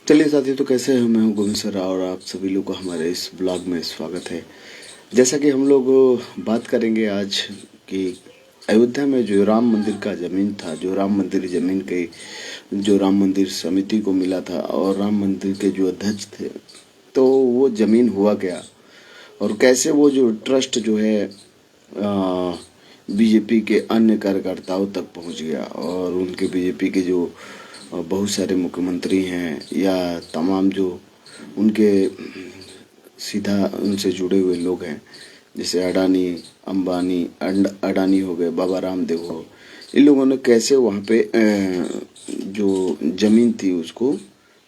चलिए साथियों, तो कैसे हैं? मैं हूं गोविंद सर और आप सभी लोग का हमारे इस ब्लॉग में स्वागत है। जैसा कि हम लोग बात करेंगे आज कि अयोध्या में जो राम मंदिर का ज़मीन था, जो राम मंदिर ज़मीन के जो राम मंदिर समिति को मिला था और राम मंदिर के जो अध्यक्ष थे, तो वो ज़मीन हुआ क्या और कैसे वो जो ट्रस्ट जो है बीजेपी के अन्य कार्यकर्ताओं तक पहुंच गया और उनके बीजेपी के जो बहुत सारे मुख्यमंत्री हैं या तमाम जो उनके सीधा उनसे जुड़े हुए लोग हैं, जैसे अडानी, अंबानी, अडानी हो गए, बाबा रामदेव हो, इन लोगों ने कैसे वहाँ पे जो ज़मीन थी उसको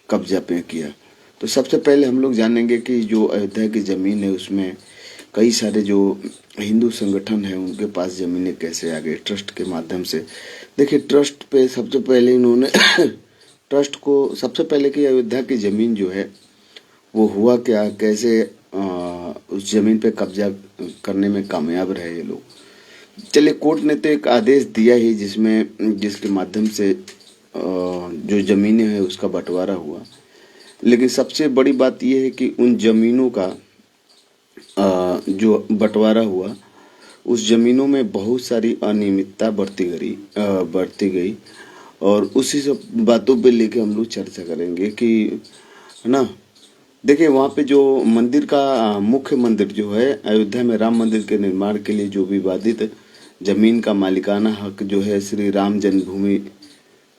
कब्जा पे किया। तो सबसे पहले हम लोग जानेंगे कि जो अयोध्या की ज़मीन है उसमें कई सारे जो हिंदू संगठन है उनके पास ज़मीनें कैसे आ गई ट्रस्ट के माध्यम से। देखिए, ट्रस्ट पे सबसे पहले इन्होंने ट्रस्ट को सबसे पहले कि अयोध्या की ज़मीन जो है वो हुआ क्या, कैसे उस ज़मीन पे कब्जा करने में कामयाब रहे ये लोग। चलिए, कोर्ट ने तो एक आदेश दिया ही जिसके माध्यम से जो ज़मीनें हैं उसका बंटवारा हुआ। लेकिन सबसे बड़ी बात यह है कि उन ज़मीनों का जो बंटवारा हुआ, उस ज़मीनों में बहुत सारी अनियमितता बढ़ती गई और उसी सब बातों पे लेके हम लोग चर्चा करेंगे कि, है ना। देखिए, वहाँ पे जो मंदिर का मुख्य मंदिर जो है अयोध्या में राम मंदिर के निर्माण के लिए जो विवादित जमीन का मालिकाना हक जो है श्री राम जन्मभूमि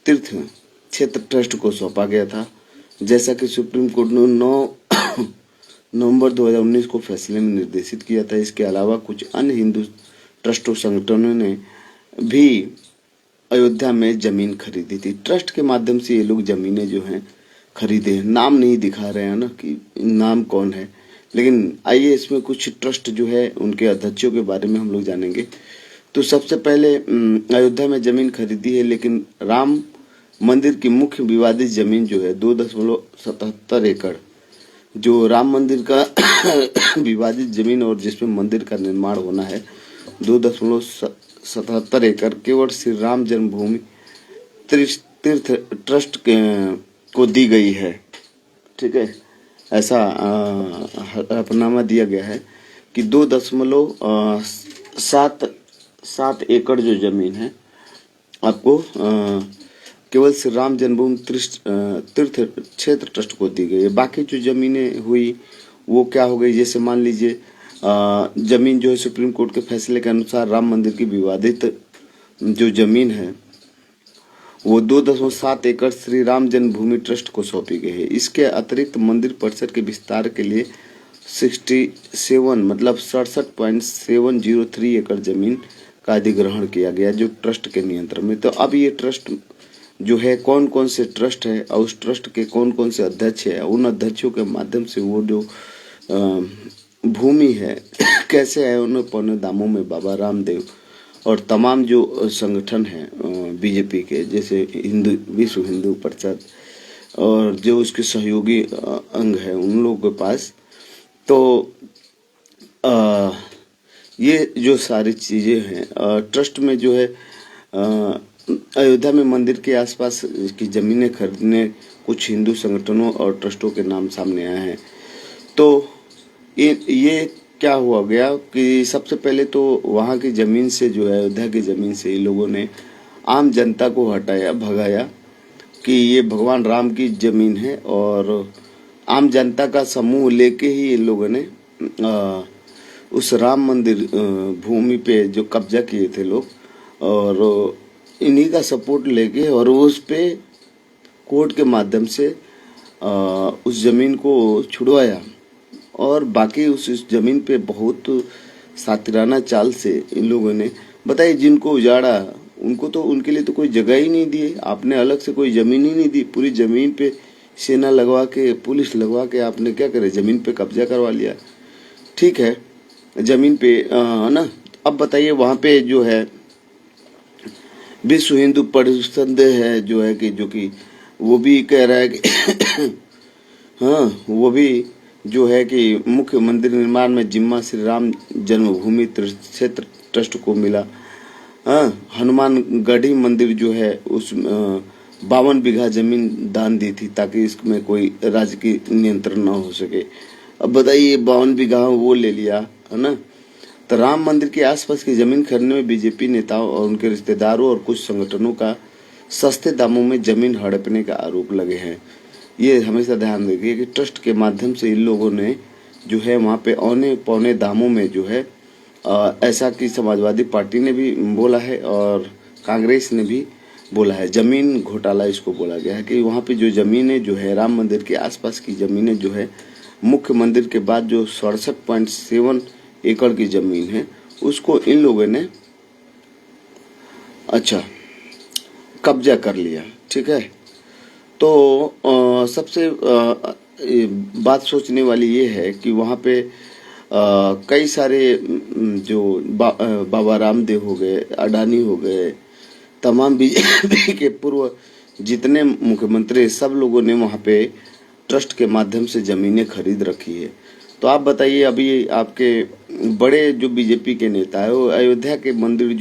तीर्थ क्षेत्र ट्रस्ट को सौंपा गया था, जैसा कि सुप्रीम कोर्ट ने 9 नवंबर 2019 को फैसले में निर्देशित किया था। इसके अलावा कुछ अन्य हिंदू ट्रस्ट और संगठनों ने भी अयोध्या में जमीन खरीदी थी। ट्रस्ट के माध्यम से ये लोग जमीनें जो हैं खरीदे हैं। नाम नहीं दिखा रहे हैं ना कि नाम कौन है, लेकिन आइए इसमें कुछ ट्रस्ट जो है उनके अध्यक्षों के बारे में हम लोग जानेंगे। तो सबसे पहले अयोध्या में जमीन खरीदी है, लेकिन राम मंदिर की मुख्य विवादित जमीन जो है 2.77 एकड़, जो राम मंदिर का विवादित जमीन और जिसमें मंदिर का निर्माण होना है, 2.77 एकड़ केवल श्री राम जन्मभूमि तीर्थ ट्रस्ट को दी गई है। ठीक है, ऐसा हलफनामा दिया गया है कि 2.7 एकड़ जो जमीन है आपको केवल श्री राम जन्मभूमि तीर्थ क्षेत्र ट्रस्ट को दी गई है। बाकी जो जमीनें हुई वो क्या हो गई, जैसे मान लीजिए जमीन जो है सुप्रीम कोर्ट के फैसले के अनुसार राम मंदिर की विवादित जो जमीन है वो 2.7 एकड़ श्री राम जन्मभूमि ट्रस्ट को सौंपी गई है। इसके अतिरिक्त मंदिर परिसर के विस्तार के लिए 67.703 एकड़ जमीन का अधिग्रहण किया गया जो ट्रस्ट के नियंत्रण में। तो अब ये ट्रस्ट जो है कौन कौन से ट्रस्ट है और उस ट्रस्ट के कौन कौन से अध्यक्ष है, उन अध्यक्षों के माध्यम से वो जो भूमि है कैसे है उन्हें पौने दामों में बाबा रामदेव और तमाम जो संगठन हैं बीजेपी के, जैसे विश्व हिंदू परिषद और जो उसके सहयोगी अंग है उन लोगों के पास, तो ये जो सारी चीज़ें हैं ट्रस्ट में जो है अयोध्या में मंदिर के आसपास की ज़मीनें खरीदने कुछ हिंदू संगठनों और ट्रस्टों के नाम सामने आए हैं। तो ये क्या हुआ गया कि सबसे पहले तो वहाँ की ज़मीन से जो है अयोध्या की ज़मीन से इन लोगों ने आम जनता को भगाया कि ये भगवान राम की ज़मीन है और आम जनता का समूह लेके ही इन लोगों ने उस राम मंदिर भूमि पे जो कब्जा किए थे लोग, और इन्हीं का सपोर्ट लेके और उस पे कोर्ट के माध्यम से उस ज़मीन को छुड़वाया और बाकी उस ज़मीन पे बहुत सातिराना चाल से इन लोगों ने, बताइए, जिनको उजाड़ा उनको तो उनके लिए तो कोई जगह ही नहीं दी। आपने अलग से कोई ज़मीन ही नहीं दी, पूरी ज़मीन पे सेना लगवा के, पुलिस लगवा के आपने क्या करे, ज़मीन पे कब्जा करवा लिया। ठीक है, ज़मीन पे ना। अब बताइए, वहाँ पे जो है विश्व हिंदू परिषद है जो कि वो भी कह रहा है कि हाँ, वो भी जो है कि मुख्य मंदिर निर्माण में जिम्मा श्री राम जन्मभूमि क्षेत्र ट्रस्ट को मिला। हाँ, हनुमान गढ़ी मंदिर जो है उस 52 बीघा जमीन दान दी थी ताकि इसमें कोई राजकीय नियंत्रण न हो सके। अब बताइए 52 बीघा वो ले लिया, है ना। तो राम मंदिर के आसपास की जमीन खरीदने में बीजेपी नेताओं और उनके रिश्तेदारों और कुछ संगठनों का सस्ते दामों में जमीन हड़पने का आरोप लगे हैं। ये हमेशा ध्यान रखिए कि ट्रस्ट के माध्यम से इन लोगों ने जो है वहाँ पे औने पौने दामों में जो है ऐसा कि समाजवादी पार्टी ने भी बोला है और कांग्रेस ने भी बोला है, जमीन घोटाला इसको बोला गया है कि वहाँ पे जो जमीनें जो है राम मंदिर के आसपास की जमीनें जो है मुख्य मंदिर के बाद जो 67.7 एकड़ की जमीन है उसको इन लोगों ने अच्छा कब्जा कर लिया। ठीक है, तो सबसे बात सोचने वाली ये है कि वहाँ पे कई सारे जो बाबा रामदेव हो गए, अडानी हो गए, तमाम बीजेपी के पूर्व जितने मुख्यमंत्री सब लोगों ने वहाँ पे ट्रस्ट के माध्यम से जमीनें खरीद रखी है। तो आप बताइए, अभी आपके बड़े जो बीजेपी के नेता है वो अयोध्या के मंदिर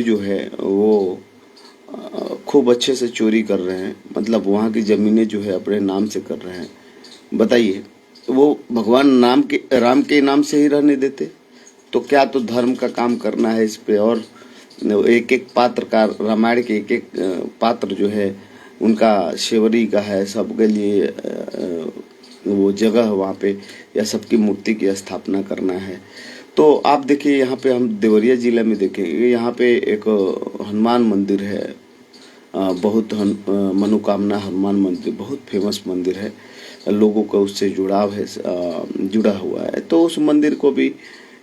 जो है वो खूब अच्छे से चोरी कर रहे हैं, मतलब वहाँ की जमीनें जो है अपने नाम से कर रहे हैं। बताइए, वो भगवान राम के नाम से ही रहने देते तो क्या तो धर्म का काम करना है इस पे। और एक एक पात्र का, रामायण के एक एक पात्र जो है उनका शेवरी का है, सबके लिए वो जगह वहाँ पे या सबकी मूर्ति की स्थापना करना है। तो आप देखिए यहाँ पे हम देवरिया जिला में देखेंगे, यहाँ पे एक हनुमान मंदिर है, बहुत मनोकामना हनुमान मंदिर बहुत फेमस मंदिर है, लोगों का उससे जुड़ाव है, जुड़ा हुआ है। तो उस मंदिर को भी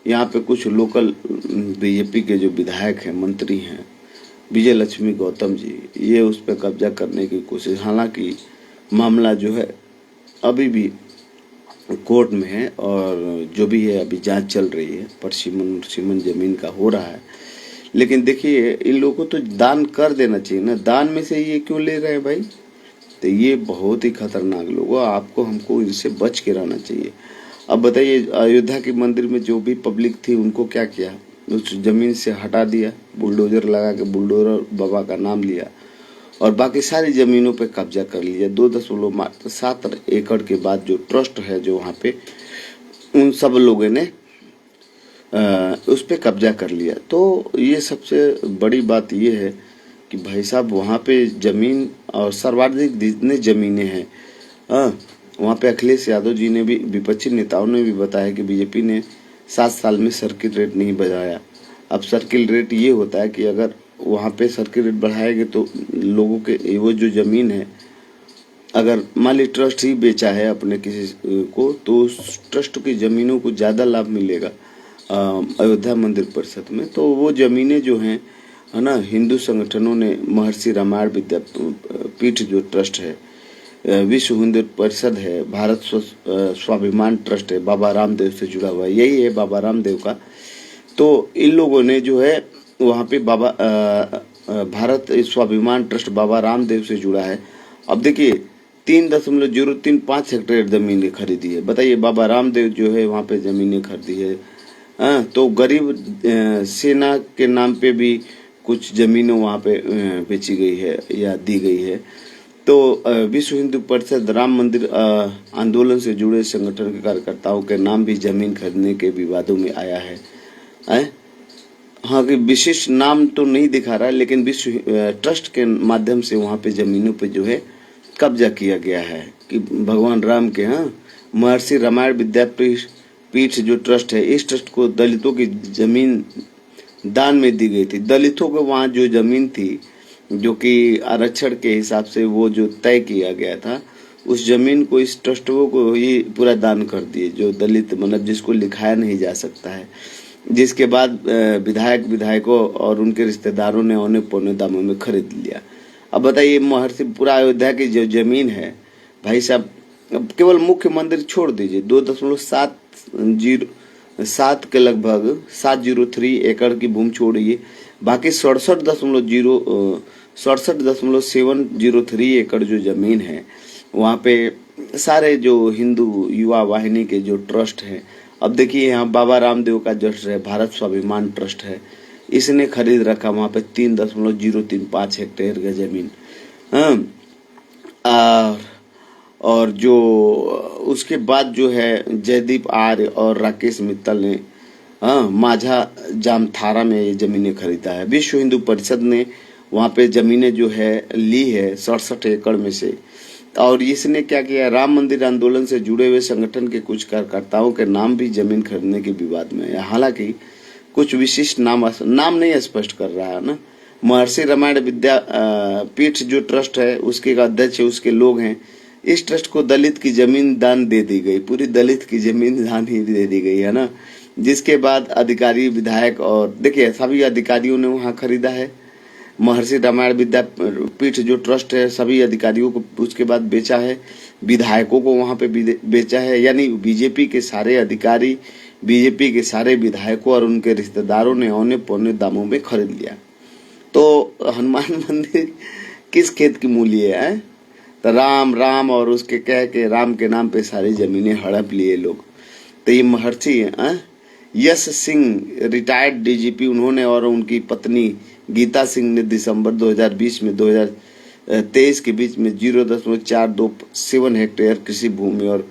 यहाँ पे कुछ लोकल बीजेपी के जो विधायक हैं, मंत्री हैं, विजय लक्ष्मी गौतम जी, ये उस पर कब्जा करने की कोशिश, हालांकि मामला जो है अभी भी कोर्ट में है और जो भी है अभी जांच चल रही है, परसिमन जमीन का हो रहा है। लेकिन देखिए, इन लोगों को तो दान कर देना चाहिए ना, दान में से ये क्यों ले रहे हैं भाई। तो ये बहुत ही खतरनाक लोग, आपको हमको इनसे बच के रहना चाहिए। अब बताइए, अयोध्या के मंदिर में जो भी पब्लिक थी उनको क्या किया, उस जमीन से हटा दिया, बुलडोजर लगा के बुलडोजर बाबा का नाम लिया और बाकी सारी जमीनों पे कब्जा कर लिया। 2.7 एकड़ के बाद जो ट्रस्ट है जो वहाँ पे, उन सब लोगों ने उस पे कब्जा कर लिया। तो ये सबसे बड़ी बात ये है कि भाई साहब वहाँ पे जमीन और सर्वाधिक जितने जमीनें हैं, वहाँ पे अखिलेश यादव जी ने भी, विपक्षी नेताओं ने भी बताया कि बीजेपी ने 7 साल में सर्किल रेट नहीं बढ़ाया। अब सर्किल रेट ये होता है कि अगर वहाँ पे सर्किल रेट बढ़ाएंगे तो लोगों के वो जो जमीन है, अगर मान ली ट्रस्ट ही बेचा है अपने किसी को, तो उस ट्रस्ट की जमीनों को ज़्यादा लाभ मिलेगा अयोध्या मंदिर परिषद में। तो वो जमीनें जो हैं, है ना, हिंदू संगठनों ने महर्षि रामायण विद्यापीठ जो ट्रस्ट है, विश्व हिंदू परिषद है, भारत स्वाभिमान ट्रस्ट है, बाबा रामदेव से जुड़ा हुआ है, यही है बाबा रामदेव का। तो इन लोगों ने जो है वहाँ पे भारत स्वाभिमान ट्रस्ट बाबा रामदेव से जुड़ा है। अब देखिए 3.035 हेक्टेयर जमीन खरीदी है। बताइए, बाबा रामदेव जो है वहाँ पे जमीनें खरीदी है। तो गरीब सेना के नाम पे भी कुछ जमीनें वहाँ पे बेची गई है या दी गई है। तो विश्व हिंदू परिषद राम मंदिर आंदोलन से जुड़े संगठन के कार्यकर्ताओं के नाम भी जमीन खरीदने के विवादों में आया है। हाँ, कि विशिष्ट नाम तो नहीं दिखा रहा है, लेकिन विश्व ट्रस्ट के माध्यम से वहाँ पे जमीनों पे जो है कब्जा किया गया है कि भगवान राम के, महर्षि रामायण विद्यापीठ जो ट्रस्ट है, इस ट्रस्ट को दलितों की जमीन दान में दी गई थी। दलितों को वहाँ जो जमीन थी जो कि आरक्षण के हिसाब से वो जो तय किया गया था, उस जमीन को इस ट्रस्टों को ही पूरा दान कर दिए, जो दलित मतलब जिसको लिखाया नहीं जा सकता है। जिसके बाद विधायकों और उनके रिश्तेदारों ने औने पौने दामों में खरीद लिया। अब बताइए, महर्षि पूरा अयोध्या की जो जमीन है भाई साहब, केवल मुख्य मंदिर छोड़ दीजिए, 2.7 के लगभग 703 एकड़ की भूमि छोड़िए, बाकी 67.703 एकड़ जो जमीन है वहाँ पे सारे जो हिंदू युवा वाहिनी के जो ट्रस्ट हैं। अब देखिए, यहाँ बाबा रामदेव का ट्रस्ट है, भारत स्वाभिमान ट्रस्ट है, इसने खरीद रखा वहां पे 3.035 हेक्टेयर का जमीन। हाँ, और जो उसके बाद जो है जयदीप आर्य और राकेश मित्तल ने माझा जामथारा में ये जमीनें खरीदा है। विश्व हिंदू परिषद ने वहां पे जमीनें जो है ली है 67 एकड़ में से। और इसने क्या किया, राम मंदिर आंदोलन से जुड़े हुए संगठन के कुछ कार्यकर्ताओं के नाम भी जमीन खरीदने के विवाद में है। हालांकि कुछ विशिष्ट नाम नहीं स्पष्ट कर रहा है ना। महर्षि रामायण विद्या पीठ जो ट्रस्ट है उसके अध्यक्ष है, उसके लोग हैं। इस ट्रस्ट को दलित की जमीन दान दे दी गई, पूरी दलित की जमीन दान ही दे दी गई है ना। जिसके बाद अधिकारी विधायक और देखिए सभी अधिकारियों ने वहां खरीदा है। महर्षि रामायण विद्यापीठ जो ट्रस्ट है सभी अधिकारियों को उसके बाद बेचा है, विधायकों को वहां पे बेचा है। यानी बीजेपी के सारे अधिकारी, बीजेपी के सारे विधायकों और उनके रिश्तेदारों ने औने पौने दामों में खरीद लिया। तो हनुमान मंदिर किस खेत की मूल्य है? तो राम राम और उसके कह के राम के नाम पे सारी जमीनें हड़प लिए लोग। तो ये महर्षि यश सिंह रिटायर्ड डीजीपी, उन्होंने और उनकी पत्नी गीता सिंह ने दिसंबर 2020 में 2023 के बीच में 0.427 हेक्टेयर कृषि भूमि और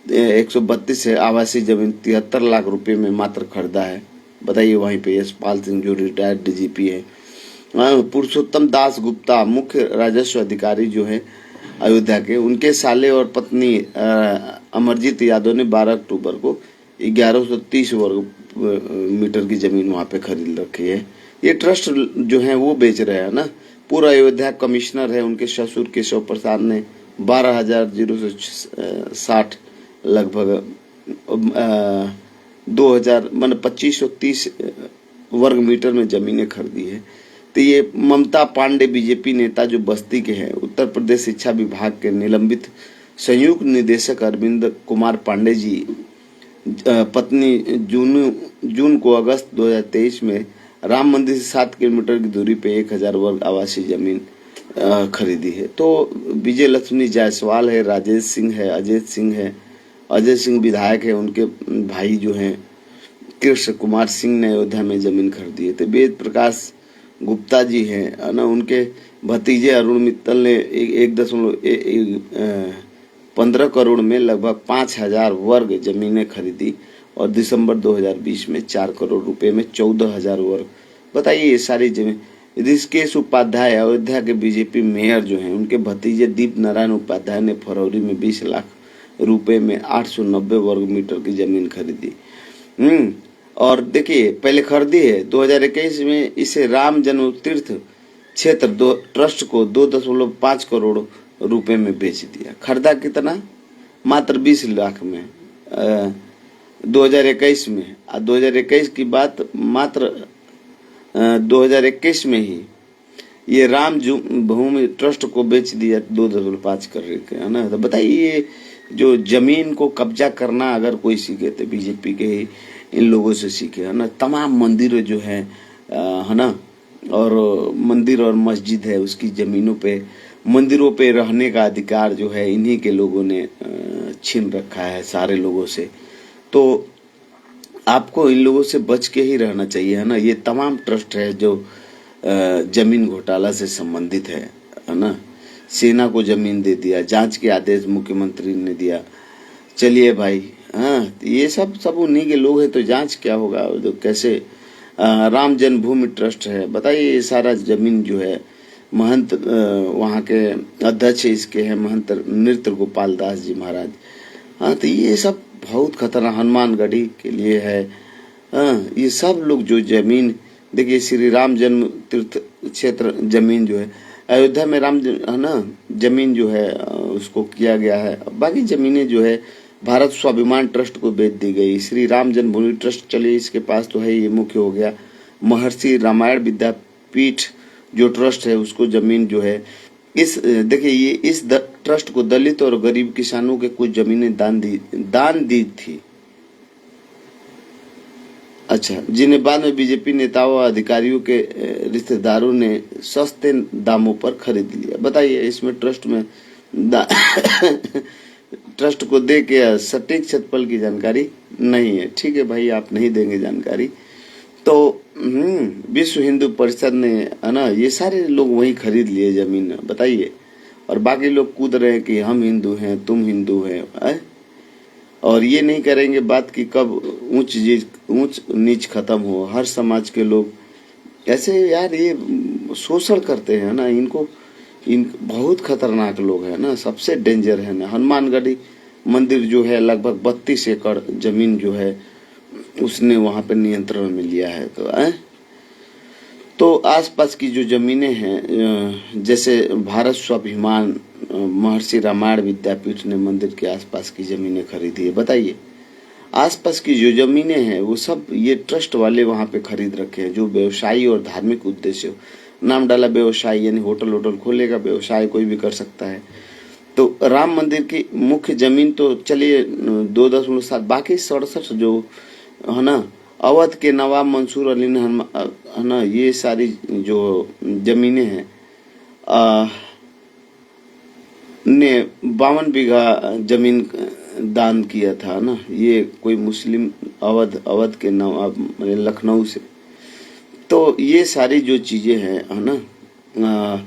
132 आवासीय जमीन 73 लाख रुपए में मात्र खरीदा है। बताइए, वहीं पे यशपाल सिंह जो रिटायर्ड डीजीपी है, पुरुषोत्तम दास गुप्ता मुख्य राजस्व अधिकारी जो है अयोध्या के, उनके साले और पत्नी अमरजीत यादव ने 12 अक्टूबर को 1130 वर्ग मीटर की जमीन वहां पे खरीद रखी है। ये ट्रस्ट जो है वो बेच रहे हैं ना। पूरा अयोध्या कमिश्नर है, उनके ससुर केशव प्रसाद ने 12,060 लगभग 2000 मतलब 2530 वर्ग मीटर में जमीनें खरीदी है। तो ये ममता पांडे बीजेपी नेता जो बस्ती के हैं, उत्तर प्रदेश शिक्षा विभाग के निलंबित संयुक्त निदेशक अरविंद कुमार पांडे जी पत्नी जून को अगस्त 2023 में राम मंदिर से 7 किलोमीटर की दूरी पे 1000 वर्ग आवासीय जमीन खरीदी है। तो विजय लक्ष्मी जायसवाल है, राजेश सिंह है, अजय सिंह विधायक है, उनके भाई जो हैं कृष्ण कुमार सिंह ने अयोध्या में जमीन खरीदी है। तो वेद प्रकाश गुप्ता जी हैं ना, उनके भतीजे अरुण मित्तल ने 1.15 करोड़ में लगभग 5000 वर्ग जमीनें खरीदी और दिसंबर 2020 में 4 करोड़ रुपए में 14,000 वर्ग। बताइए, ये सारी जमीन। ऋषिकेश उपाध्याय अयोध्या के बीजेपी मेयर जो हैं, उनके भतीजे दीप नारायण उपाध्याय ने फरवरी में 20 लाख रुपए में 890 वर्ग मीटर की जमीन खरीदी। और देखिए पहले खरीदी है 2021 में। इसे राम जन्म तीर्थ क्षेत्र ट्रस्ट को 2.5 करोड़ रुपए में बेच दिया। खरीदा कितना? मात्र 20 लाख में 2021 में। 2021 की बात, मात्र 2021 में ही ये राम भूमि ट्रस्ट को बेच दिया 2.5 करोड़ के, है ना। तो बताइए, जो जमीन को कब्जा करना अगर कोई सीखे तो बीजेपी के ही इन लोगों से सीखे, है ना। तमाम मंदिर जो है ना, और मंदिर और मस्जिद है उसकी जमीनों पे, मंदिरों पे रहने का अधिकार जो है इन्हीं के लोगों ने छीन रखा है सारे लोगों से। तो आपको इन लोगों से बच के ही रहना चाहिए, है ना। ये तमाम ट्रस्ट है जो जमीन घोटाला से संबंधित है ना। सेना को जमीन दे दिया, जांच के आदेश मुख्यमंत्री ने दिया। चलिए भाई, हाँ, ये सब उन्हीं के लोग हैं, तो जांच क्या होगा? तो कैसे राम जन्मभूमि ट्रस्ट है, बताइए। ये सारा जमीन जो है महंत वहाँ के अध्यक्ष इसके हैं, महंत नृत्य गोपाल दास जी महाराज। हाँ, तो ये सब बहुत खतरनाक हनुमानगढ़ी के लिए है। हाँ, ये सब लोग जो जमीन, देखिए श्री राम जन्म तीर्थ क्षेत्र जमीन जो है अयोध्या में राम है ना, जमीन जो है उसको किया गया है। बाकी जमीनें जो है भारत स्वाभिमान ट्रस्ट को बेच दी गई। श्री राम जन्मभूमि ट्रस्ट, चलिए इसके पास तो है, ये मुख्य हो गया। महर्षि रामायण विद्यापीठ जो ट्रस्ट है उसको जमीन जो है इस, देखिए ये इस ट्रस्ट को दलित और गरीब किसानों के कुछ जमीनें दान दी थी। अच्छा, जिन्हें बाद में बीजेपी नेताओं और अधिकारियों के रिश्तेदारों ने सस्ते दामों पर खरीद लिया। बताइए, इसमें ट्रस्ट में ट्रस्ट को दे के सटीक क्षेत्रफल की जानकारी नहीं है। ठीक है भाई, आप नहीं देंगे जानकारी तो विश्व हिंदू परिषद ने, है ना, ये सारे लोग वहीं खरीद लिए जमीन, बताइए। और बाकी लोग कूद रहे हैं कि हम हिंदू हैं, तुम हिंदू हैं, और ये नहीं करेंगे बात कि कब ऊंच नीच खत्म हो। हर समाज के लोग ऐसे यार ये शोषण करते हैं ना, इन बहुत खतरनाक लोग हैं ना, सबसे डेंजर है ना। हनुमानगढ़ी मंदिर जो है लगभग 32 एकड़ जमीन जो है उसने वहां पे नियंत्रण में लिया है। तो आसपास की जो जमीनें हैं, जैसे भारत स्वाभिमान महर्षि रामायण विद्यापीठ ने मंदिर के आसपास की जमीनें खरीदी है, बताइए। आसपास की जो जमीनें हैं वो सब ये ट्रस्ट वाले वहां पे खरीद रखे हैं, जो व्यवसायी और धार्मिक उद्देश्य हो। नाम डाला व्यवसायी, यानी होटल खोलेगा, व्यवसाय कोई भी कर सकता है। तो राम मंदिर की मुख्य जमीन तो चलिए 2.7, बाकी 67 जो है ना, अवध के नवाब मंसूर अली ने, है ना, ये सारी जो जमीनें हैं ने 52 बीघा जमीन दान किया था ना। ये कोई मुस्लिम अवध के नवाब लखनऊ से। तो ये सारी जो चीजें हैं, है ना,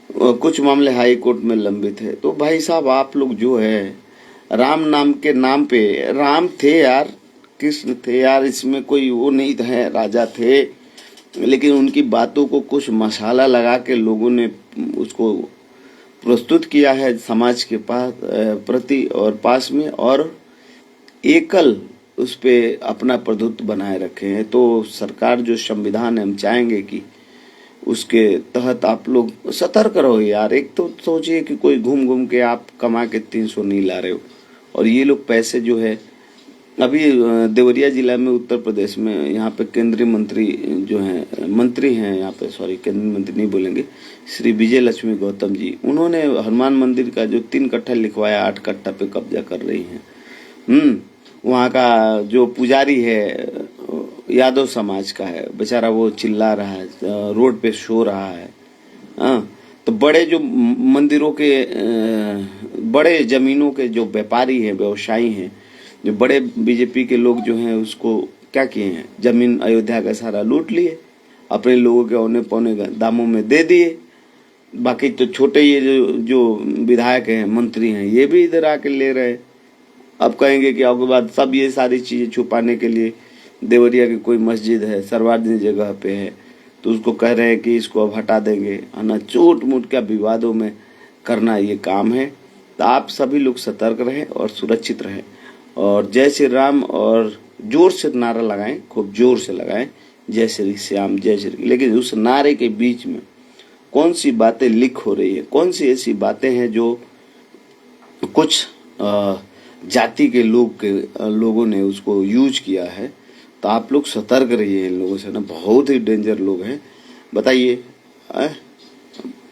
कुछ मामले हाई कोर्ट में लंबित है। तो भाई साहब आप लोग जो है राम नाम के नाम पे, राम थे यार, कृष्ण थे यार, इसमें कोई वो नहीं है, राजा थे, लेकिन उनकी बातों को कुछ मसाला लगा के लोगों ने उसको प्रस्तुत किया है समाज के पास प्रति और पास में, और एकल उस पे अपना प्रभुत्व बनाए रखे हैं। तो सरकार जो संविधान है, हम चाहेंगे कि उसके तहत आप लोग सतर्क रहो यार। एक तो सोचिए कि कोई घूम घूम के आप कमा के 300 नहीं ला रहे हो, और ये लोग पैसे जो है अभी देवरिया जिला में उत्तर प्रदेश में, यहाँ पे केंद्रीय मंत्री जो हैं, मंत्री हैं यहाँ पे, सॉरी केंद्रीय मंत्री नहीं बोलेंगे, श्री विजय लक्ष्मी गौतम जी, उन्होंने हनुमान मंदिर का जो 3 कट्ठा लिखवाया 8 कट्ठा पे कब्जा कर रही हैं। वहाँ का जो पुजारी है यादव समाज का है, बेचारा वो चिल्ला रहा है, रोड पे सो रहा है। तो बड़े जो मंदिरों के बड़े जमीनों के जो व्यापारी हैं, व्यवसायी हैं, जो बड़े बीजेपी के लोग जो हैं, उसको क्या किए हैं, जमीन अयोध्या का सारा लूट लिए, अपने लोगों के औने पौने दामों में दे दिए। बाकी तो छोटे ये जो विधायक हैं, मंत्री हैं, ये भी इधर आके ले रहे। अब कहेंगे कि आपके बाद सब ये सारी चीजें छुपाने के लिए देवरिया की कोई मस्जिद है, सार्वजनिक जगह पे है, तो उसको कह रहे हैं कि इसको अब हटा देंगे, है ना। चोट मोट क्या विवादों में करना ये काम है। तो आप सभी लोग सतर्क रहें और सुरक्षित रहें, और जय श्री राम, और जोर से नारा लगाएं, खूब जोर से लगाएं, जय श्री श्याम जय श्री। लेकिन उस नारे के बीच में कौन सी बातें लीक हो रही है, कौन सी ऐसी बातें हैं जो कुछ जाति के लोगों ने उसको यूज किया है, तो आप लोग सतर्क रहिए इन लोगों से ना, बहुत ही डेंजर लोग हैं। बताइए,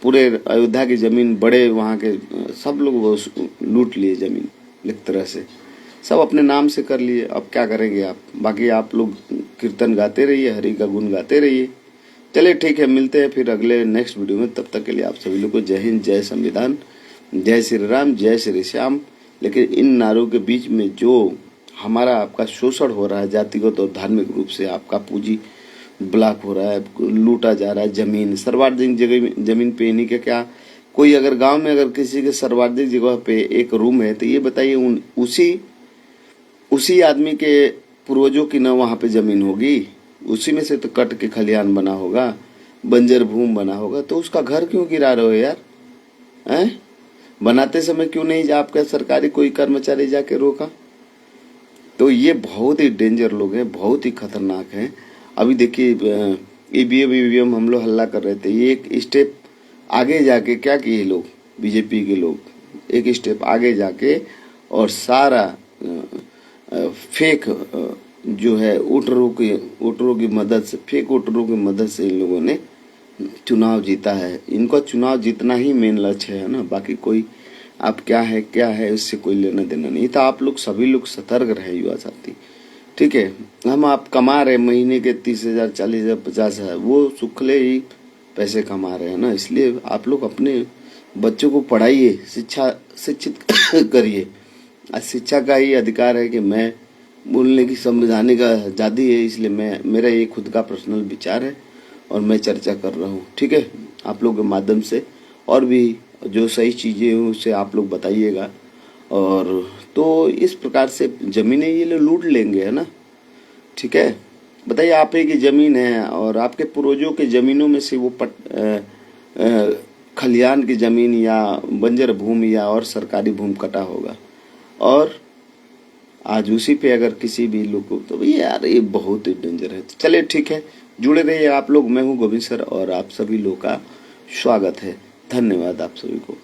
पूरे अयोध्या की जमीन, बड़े वहाँ के सब लोग वो लूट लिए जमीन, एक तरह से सब अपने नाम से कर लिए। अब क्या करेंगे आप। बाकी आप लोग कीर्तन गाते रहिए, हरि का गुण गाते रहिए। चलिए ठीक है, मिलते हैं फिर अगले नेक्स्ट वीडियो में। तब तक के लिए आप सभी लोग को जय हिंद, जय संविधान, जय श्री राम, जय श्री श्याम। लेकिन इन नारों के बीच में जो हमारा आपका शोषण हो रहा है, जातिगत और धार्मिक रूप से आपका पूंजी ब्लॉक हो रहा है, लूटा जा रहा है जमीन, सार्वजनिक जमीन पे नहीं के क्या, कोई अगर गांव में अगर किसी के सार्वजनिक जगह पे एक रूम है, तो ये बताइए उसी आदमी के पूर्वजों की ना वहां पे जमीन होगी, उसी में से तो कट के खलिहान बना होगा, बंजर भूमि बना होगा, तो उसका घर क्यों गिरा रहे हो यार, हैं? बनाते समय क्यों नहीं आपका सरकारी कोई कर्मचारी जाके रोका। तो ये बहुत ही डेंजर लोग हैं, बहुत ही खतरनाक हैं। अभी देखिए ईवीएम हम लोग हल्ला कर रहे थे, ये एक स्टेप आगे जाके क्या किए लोग, बीजेपी के लोग एक स्टेप आगे जाके और सारा फेक जो है वोटरों की मदद से, फेक वोटरों की मदद से इन लोगों ने चुनाव जीता है। इनका चुनाव जीतना ही मेन लक्ष्य है ना, बाकी कोई आप क्या है इससे कोई लेना देना नहीं। तो आप लोग सभी लोग सतर्क रहे युवा साथी, ठीक है। हम आप कमा रहे महीने के 30,000 40,000 50,000, वो सुखले ही पैसे कमा रहे हैं ना। इसलिए आप लोग अपने बच्चों को पढ़ाइए, शिक्षित करिए। शिक्षा का ही अधिकार है कि मैं बोलने की संवैधानिक आज़ादी है, इसलिए मेरा ये खुद का पर्सनल विचार है और मैं चर्चा कर रहा हूँ। ठीक है, आप लोग के माध्यम से और भी जो सही चीज़ें हैं उसे आप लोग बताइएगा। और तो इस प्रकार से ज़मीनें ये लोग लूट लेंगे, है ना। ठीक है, बताइए, आप ही की ज़मीन है और आपके पूर्वजों के ज़मीनों में से वो खलिहान की ज़मीन या बंजर भूमि या और सरकारी भूमि कटा होगा, और आज उसी पे अगर किसी भी लोग को, तो भैया यार ये बहुत ही डेंजर है। तो चलिए ठीक है, जुड़े रहिए आप लोग। मैं हूँ गोविंद सर और आप सभी लोग का स्वागत है। धन्यवाद आप सभी को।